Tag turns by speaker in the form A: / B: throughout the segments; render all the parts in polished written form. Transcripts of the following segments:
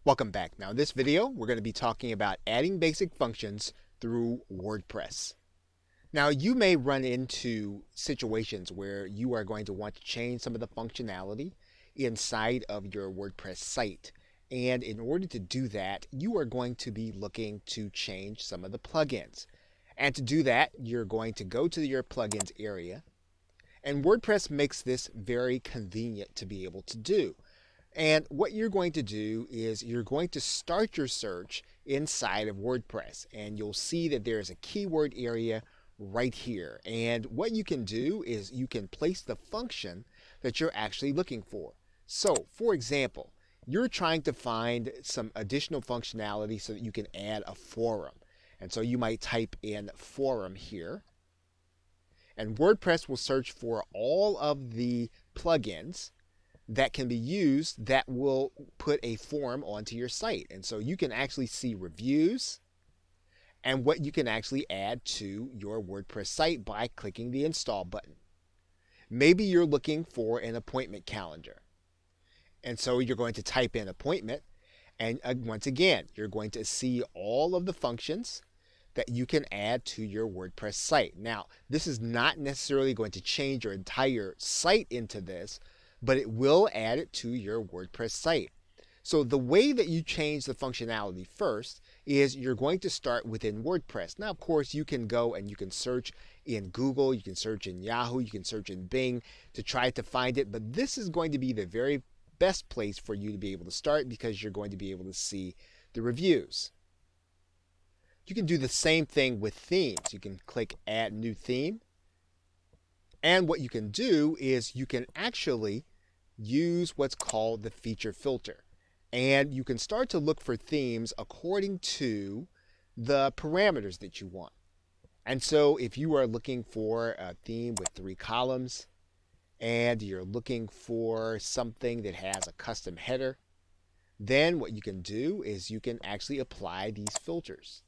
A: Welcome back. Now in this video, we're going to be talking about adding basic functions through WordPress. Now you may run into situations where you are going to want to change some of the functionality inside of your WordPress site. And in order to do that, you are going to be looking to change some of the plugins. And to do that, you're going to go to your plugins area. And WordPress makes this very convenient to be able to do. And what you're going to do is you're going to start your search inside of WordPress, and you'll see that there's a keyword area right here. And what you can do is you can place the function that you're actually looking for. So, for example, you're trying to find some additional functionality so that you can add a forum. And so you might type in forum here. And WordPress will search for all of the plugins that can be used that will put a form onto your site. And so you can actually see reviews and what you can actually add to your WordPress site by clicking the install button. Maybe you're looking for an appointment calendar. And so you're going to type in appointment, and once again, you're going to see all of the functions that you can add to your WordPress site. Now, this is not necessarily going to change your entire site into this, but it will add it to your WordPress site. So the way that you change the functionality first is you're going to start within WordPress. Now, of course, you can go and you can search in Google, you can search in Yahoo, you can search in Bing to try to find it, but this is going to be the very best place for you to be able to start because you're going to be able to see the reviews. You can do the same thing with themes. You can click Add New Theme. And what you can do is you can actually use what's called the feature filter. And you can start to look for themes according to the parameters that you want. And so if you are looking for a theme with 3 columns and you're looking for something that has a custom header, then what you can do is you can actually apply these filters.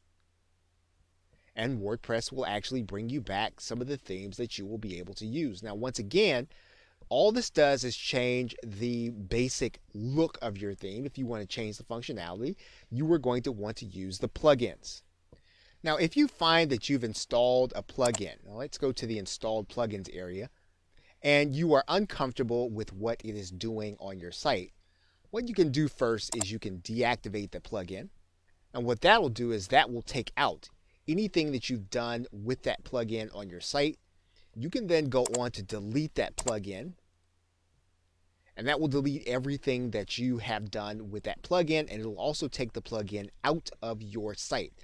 A: And WordPress will actually bring you back some of the themes that you will be able to use. Now, once again, all this does is change the basic look of your theme. If you want to change the functionality, you are going to want to use the plugins. Now, if you find that you've installed a plugin, now let's go to the installed plugins area, and you are uncomfortable with what it is doing on your site, what you can do first is you can deactivate the plugin. And what that will do is that will take out anything that you've done with that plugin on your site. You can then go on to delete that plugin, and that will delete everything that you have done with that plugin, and it'll also take the plugin out of your site.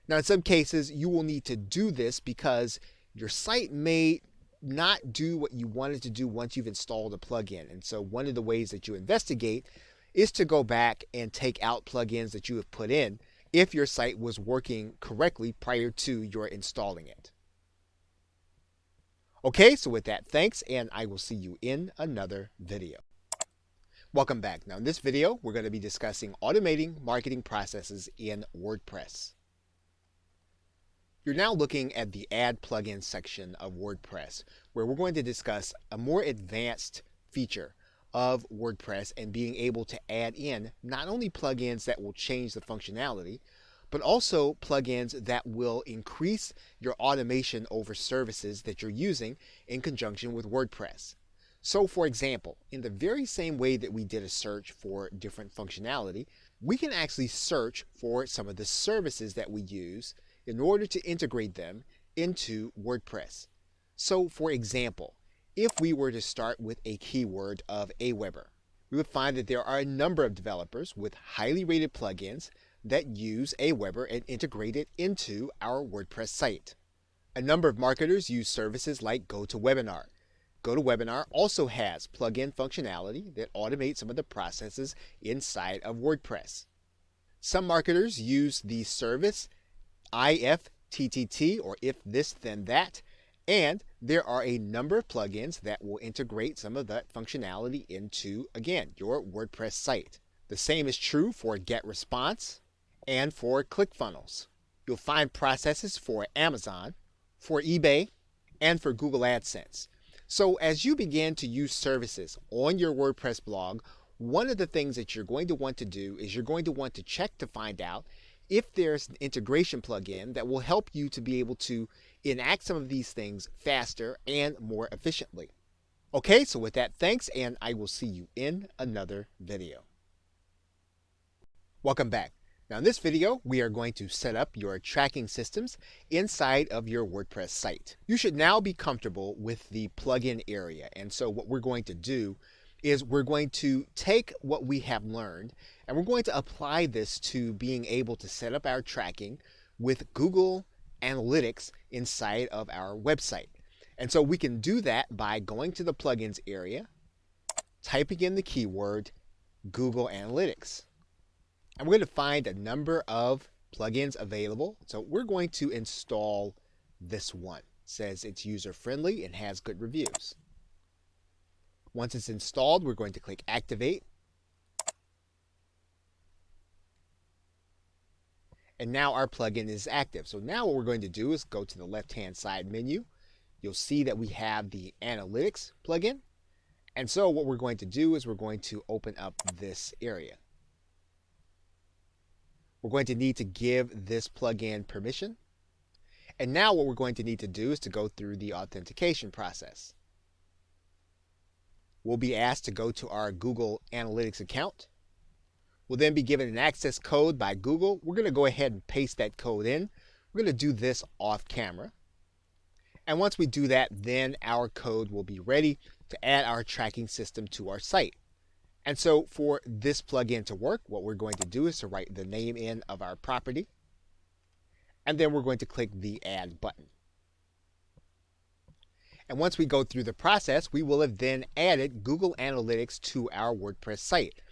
A: Now, in some cases, you will need to do this because your site may not do what you wanted to do once you've installed a plugin. And so one of the ways that you investigate is to go back and take out plugins that you have put in if your site was working correctly prior to your installing it. Okay, so with that, thanks, and I will see you in another video. Welcome back. Now in this video, we're going to be discussing automating marketing processes in WordPress. You're now looking at the Add Plugins section of WordPress, where we're going to discuss a more advanced feature of WordPress and being able to add in not only plugins that will change the functionality, but also plugins that will increase your automation over services that you're using in conjunction with WordPress. So for example, in the very same way that we did a search for different functionality, we can actually search for some of the services that we use in order to integrate them into WordPress. So for example, if we were to start with a keyword of Aweber, we would find that there are a number of developers with highly rated plugins that use Aweber and integrate it into our WordPress site. A number of marketers use services like GoToWebinar. GoToWebinar also has plugin functionality that automates some of the processes inside of WordPress. Some marketers use the service IFTTT, or If This Then That, and there are a number of plugins that will integrate some of that functionality into, again, your WordPress site. The same is true for GetResponse and for ClickFunnels. You'll find processes for Amazon, for eBay, and for Google AdSense. So as you begin to use services on your WordPress blog, one of the things that you're going to want to do is you're going to want to check to find out if there's an integration plugin that will help you to be able to enact some of these things faster and more efficiently. Okay, so with that, thanks, and I will see you in another video. Welcome back. Now in this video, we are going to set up your tracking systems inside of your WordPress site. You should now be comfortable with the plugin area. And so what we're going to do is we're going to take what we have learned and we're going to apply this to being able to set up our tracking with Google Analytics inside of our website. And so we can do that by going to the plugins area, typing in the keyword Google Analytics. And we're going to find a number of plugins available. So we're going to install this one. It says it's user friendly and has good reviews. Once it's installed, we're going to click Activate. And now our plugin is active. So now what we're going to do is go to the left-hand side menu. You'll see that we have the Analytics plugin. And so what we're going to do is we're going to open up this area. We're going to need to give this plugin permission. And now what we're going to need to do is to go through the authentication process. We'll be asked to go to our Google Analytics account. We'll then be given an access code by Google. We're going to go ahead and paste that code in. We're going to do this off camera. And once we do that, then our code will be ready to add our tracking system to our site. And so for this plugin to work, what we're going to do is to write the name in of our property. And then we're going to click the Add button. And once we go through the process, we will have then added Google Analytics to our WordPress site.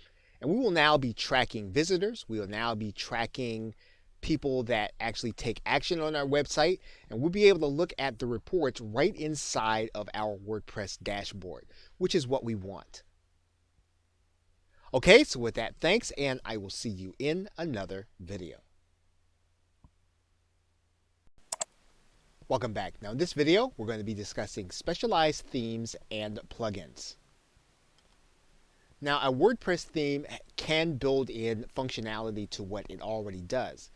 A: And we will now be tracking visitors. We will now be tracking people that actually take action on our website. And we'll be able to look at the reports right inside of our WordPress dashboard, which is what we want. Okay, so with that, thanks, and I will see you in another video. Welcome back. Now in this video, we're going to be discussing specialized themes and plugins. Now a WordPress theme can build in functionality to what it already does,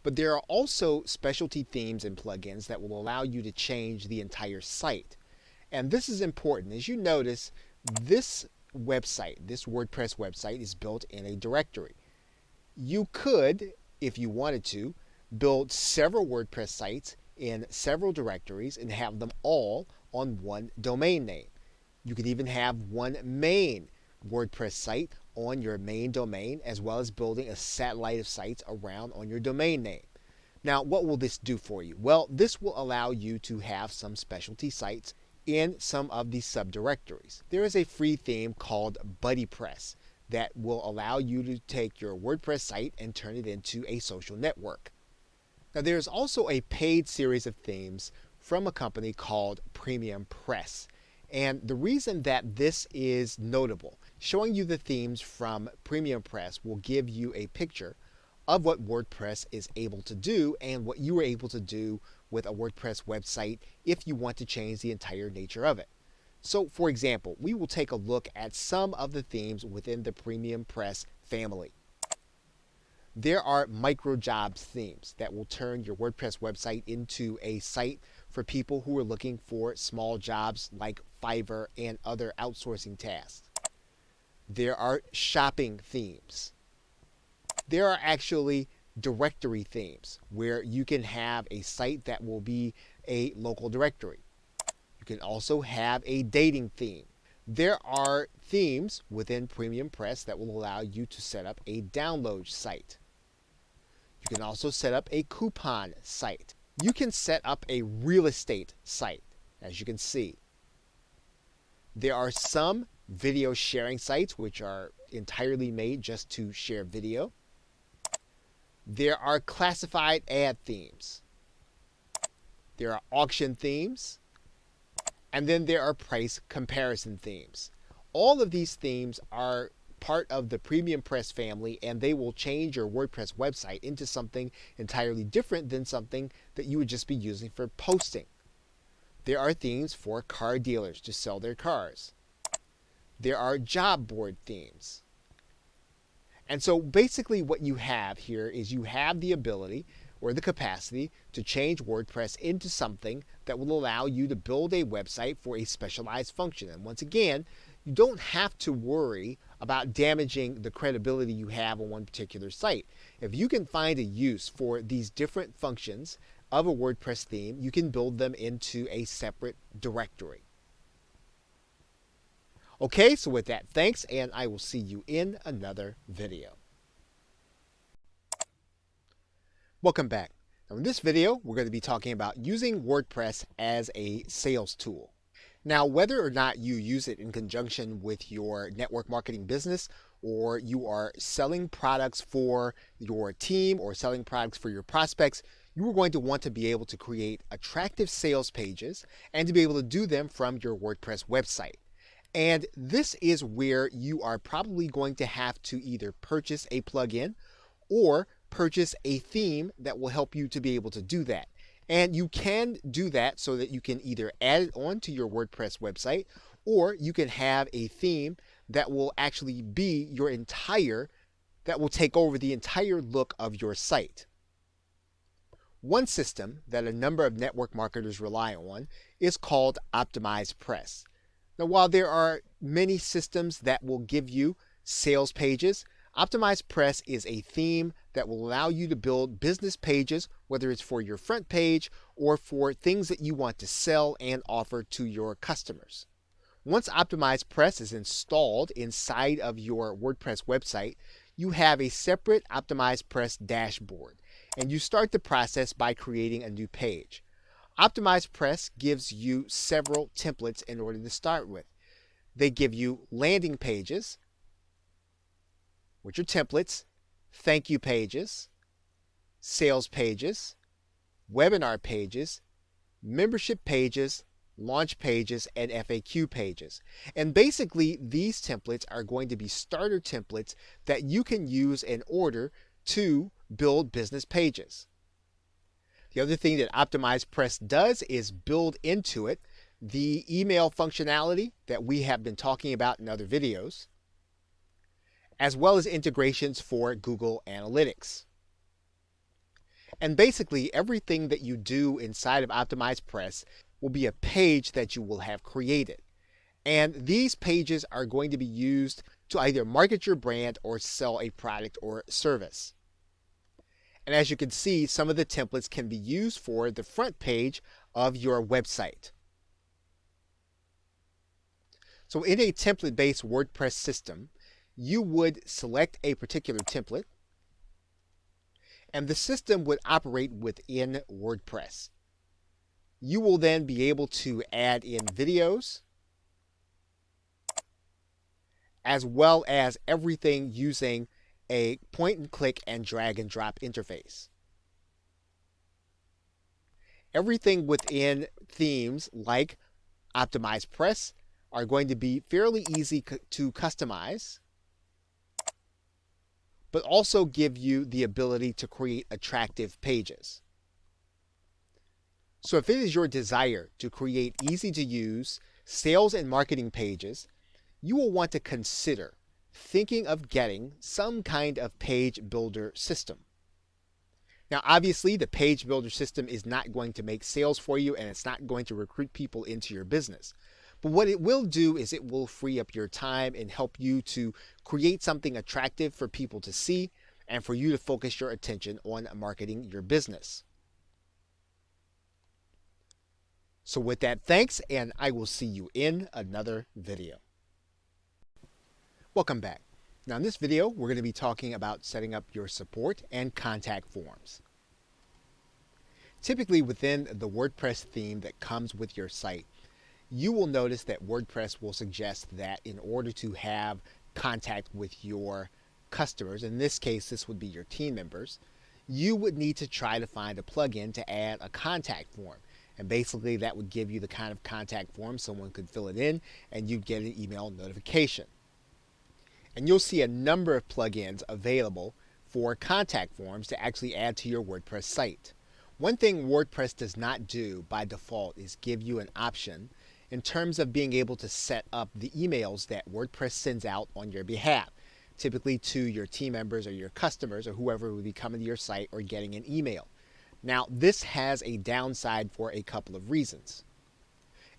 A: but there are also specialty themes and plugins that will allow you to change the entire site. And this is important. As you notice, this website, this WordPress website, is built in a directory. You could, if you wanted to, build several WordPress sites in several directories and have them all on one domain name. You could even have one main WordPress site on your main domain, as well as building a satellite of sites around on your domain name. Now, what will this do for you? Well, this will allow you to have some specialty sites in some of these subdirectories. There is a free theme called BuddyPress that will allow you to take your WordPress site and turn it into a social network. Now there's also a paid series of themes from a company called Premium Press. And the reason that this is notable, showing you the themes from Premium Press will give you a picture of what WordPress is able to do and what you are able to do with a WordPress website if you want to change the entire nature of it. So for example, we will take a look at some of the themes within the Premium Press family. There are micro jobs themes that will turn your WordPress website into a site for people who are looking for small jobs like Fiverr and other outsourcing tasks. There are shopping themes. There are actually directory themes where you can have a site that will be a local directory. You can also have a dating theme. There are themes within Premium Press that will allow you to set up a download site. You can also set up a coupon site. You can set up a real estate site, as you can see. There are some video sharing sites which are entirely made just to share video. There are classified ad themes. There are auction themes. And then there are price comparison themes. All of these themes are part of the Premium Press family, and they will change your WordPress website into something entirely different than something that you would just be using for posting. There are themes for car dealers to sell their cars. There are job board themes. And so basically what you have here is you have the ability or the capacity to change WordPress into something that will allow you to build a website for a specialized function. And once again, you don't have to worry about damaging the credibility you have on one particular site. If you can find a use for these different functions of a WordPress theme, you can build them into a separate directory. Okay, so with that, thanks, and I will see you in another video. Welcome back. Now in this video, we're going to be talking about using WordPress as a sales tool. Now, whether or not you use it in conjunction with your network marketing business, or you are selling products for your team or selling products for your prospects, you are going to want to be able to create attractive sales pages and to be able to do them from your WordPress website. And this is where you are probably going to have to either purchase a plugin or purchase a theme that will help you to be able to do that. And you can do that so that you can either add it on to your WordPress website, or you can have a theme that will actually be that will take over the entire look of your site. One system that a number of network marketers rely on is called OptimizePress. Now, while there are many systems that will give you sales pages, OptimizePress is a theme that will allow you to build business pages, whether it's for your front page or for things that you want to sell and offer to your customers. Once OptimizePress is installed inside of your WordPress website, you have a separate OptimizePress dashboard, and you start the process by creating a new page. OptimizePress gives you several templates in order to start with. They give you landing pages, which are templates, thank you pages, sales pages, webinar pages, membership pages, launch pages, and FAQ pages. And basically, these templates are going to be starter templates that you can use in order to build business pages. The other thing that OptimizePress does is build into it the email functionality that we have been talking about in other videos, as well as integrations for Google Analytics. And basically, everything that you do inside of OptimizePress will be a page that you will have created. And these pages are going to be used to either market your brand or sell a product or service. And as you can see, some of the templates can be used for the front page of your website. So in a template-based WordPress system, you would select a particular template, and the system would operate within WordPress. You will then be able to add in videos, as well as everything using a point and click and drag and drop interface. Everything within themes like OptimizePress are going to be fairly easy to customize, but also give you the ability to create attractive pages. So if it is your desire to create easy to use sales and marketing pages, you will want to consider thinking of getting some kind of page builder system. Now, obviously, the page builder system is not going to make sales for you, and it's not going to recruit people into your business. But what it will do is it will free up your time and help you to create something attractive for people to see and for you to focus your attention on marketing your business. So with that, thanks, and I will see you in another video. Welcome back. Now in this video, we're going to be talking about setting up your support and contact forms. Typically within the WordPress theme that comes with your site, you will notice that WordPress will suggest that in order to have contact with your customers, in this case this would be your team members, you would need to try to find a plugin to add a contact form. And basically that would give you the kind of contact form someone could fill it in and you'd get an email notification. And you'll see a number of plugins available for contact forms to actually add to your WordPress site. One thing WordPress does not do by default is give you an option in terms of being able to set up the emails that WordPress sends out on your behalf. typically to your team members or your customers or whoever will be coming to your site or getting an email. Now, this has a downside for a couple of reasons.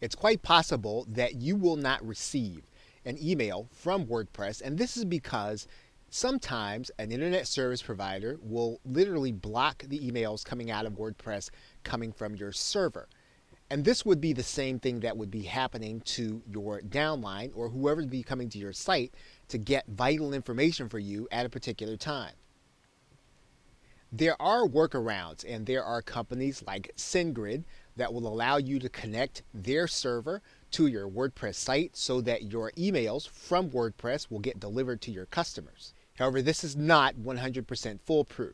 A: It's quite possible that you will not receive an email from WordPress, and this is because sometimes an internet service provider will literally block the emails coming out of WordPress coming from your server. And this would be the same thing that would be happening to your downline or whoever would be coming to your site to get vital information for you at a particular time. There are workarounds, and there are companies like SendGrid that will allow you to connect their server to your WordPress site so that your emails from WordPress will get delivered to your customers. However, this is not 100% foolproof.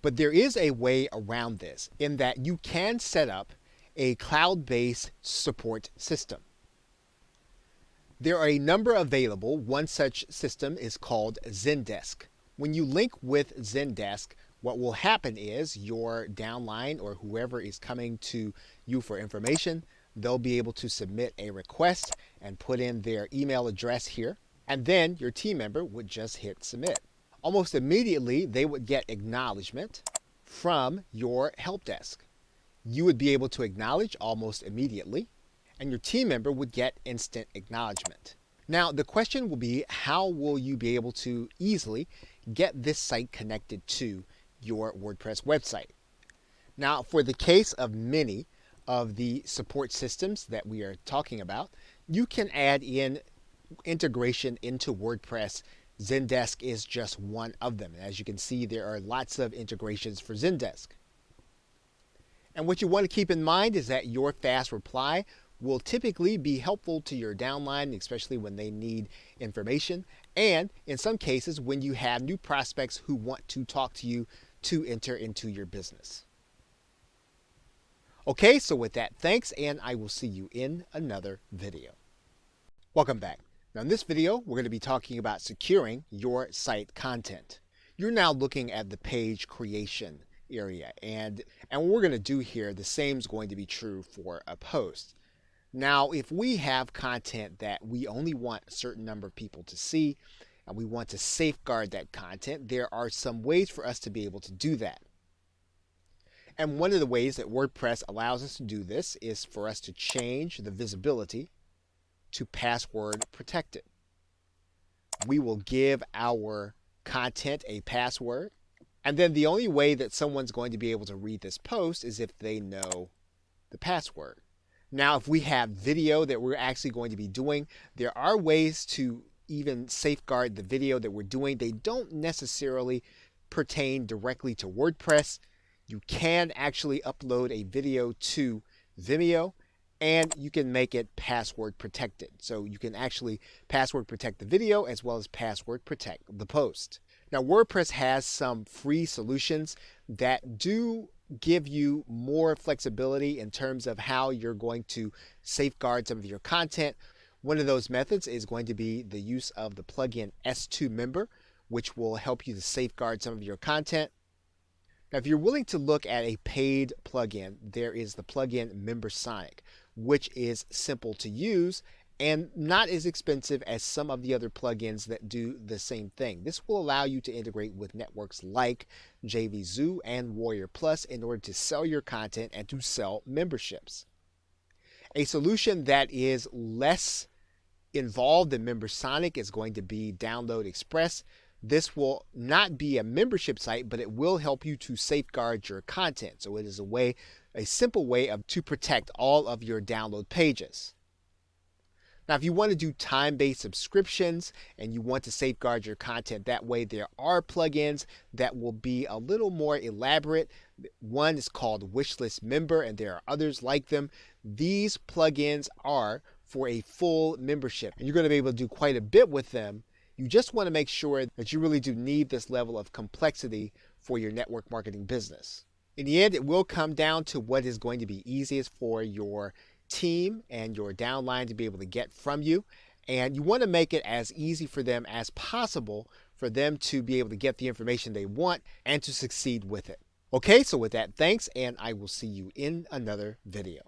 A: But there is a way around this in that you can set up a cloud-based support system. There are a number available. One such system is called Zendesk. When you link with Zendesk, what will happen is your downline or whoever is coming to you for information, they'll be able to submit a request and put in their email address here, and then your team member would just hit submit. Almost immediately, they would get acknowledgement from your help desk. You would be able to acknowledge almost immediately, and your team member would get instant acknowledgement. Now, the question will be, how will you be able to easily get this site connected to your WordPress website? Now, for the case of many of the support systems that we are talking about, you can add in integration into WordPress. Zendesk is just one of them. As you can see, there are lots of integrations for Zendesk. And what you want to keep in mind is that your fast reply will typically be helpful to your downline, especially when they need information, and in some cases when you have new prospects who want to talk to you to enter into your business. Okay, so with that, thanks, and I will see you in another video. Welcome back. Now in this video, we're going to be talking about securing your site content. You're now looking at the page creation area, and what we're going to do here, the same is going to be true for a post. Now, if we have content that we only want a certain number of people to see, and we want to safeguard that content, there are some ways for us to be able to do that. And one of the ways that WordPress allows us to do this is for us to change the visibility to password protected. We will give our content a password, and then the only way that someone's going to be able to read this post is if they know the password. Now, if we have video that we're actually going to be doing, there are ways to even safeguard the video that we're doing. They don't necessarily pertain directly to WordPress. You can actually upload a video to Vimeo, and you can make it password protected. So you can actually password protect the video as well as password protect the post. Now, WordPress has some free solutions that do give you more flexibility in terms of how you're going to safeguard some of your content. One of those methods is going to be the use of the plugin S2 Member, which will help you to safeguard some of your content. Now, if you're willing to look at a paid plugin, there is the plugin MemberSonic, which is simple to use and not as expensive as some of the other plugins that do the same thing. This will allow you to integrate with networks like JVZoo and Warrior Plus in order to sell your content and to sell memberships. A solution that is less involved than MemberSonic is going to be Download Express. This will not be a membership site, but it will help you to safeguard your content. So it is a simple way to protect all of your download pages. Now, if you want to do time-based subscriptions and you want to safeguard your content that way, there are plugins that will be a little more elaborate. One is called Wishlist Member, and there are others like them. These plugins are for a full membership, and you're going to be able to do quite a bit with them. You just want to make sure that you really do need this level of complexity for your network marketing business. In the end, it will come down to what is going to be easiest for your team and your downline to be able to get from you, and you want to make it as easy for them as possible for them to be able to get the information they want and to succeed with it. Okay, so with that, thanks, and I will see you in another video.